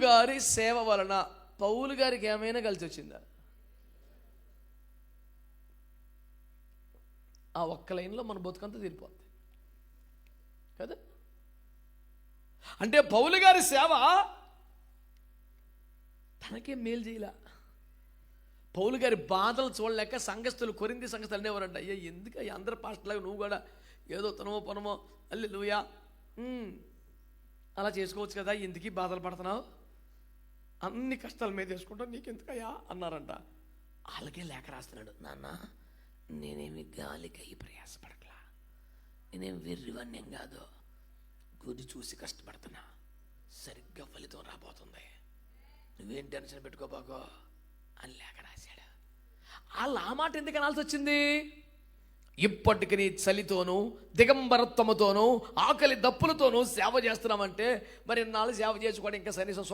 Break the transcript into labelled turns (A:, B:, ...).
A: గారి సేవ వలన పౌలు గారికి ఏమైనా కలిసి వచ్చిందా? ఆ ఒక్క లైన్లో మన బతుకంతా తీరిపోద్ది కదా. అంటే పౌలు గారి సేవ తనకేం మేలు చేయలే. పౌలు గారి బాధలు చూడలేక సంఘస్థులు, కొరింథీ సంఘస్థులు అనేవారంట, అయ్యా ఎందుకు అందరు పాస్టర్లాగా నువ్వు కూడా ఏదో తనమో పనమో హల్లెలూయా అలా చేసుకోవచ్చు కదా, ఎందుకు బాధలు పడుతున్నావు, అన్ని కష్టాల మీద వేసుకుంటావు, నీకెందుకయ్యా అన్నారంట. అలాగే లేఖ రాస్తున్నాడు, నాన్న నేనేమి గాలికై ప్రయాసపడట్లా, నేనేం వెర్రివన్యం కాదు, గురి చూసి కష్టపడుతున్నా, సరిగ్గా ఫలితం రాబోతుంది, నువ్వేం టెన్షన్ పెట్టుకోబాకో అని లేఖ రాశాడు. వాళ్ళు ఆ మాట ఎందుకు అనాల్సి వచ్చింది? ఇప్పటికి నీ చలితోనూ దిగంబరత్వముతోనూ ఆకలి దప్పులతోనూ సేవ చేస్తున్నామంటే మరి నాలుగు సేవ చేసుకోవడం ఇంకా కనీసం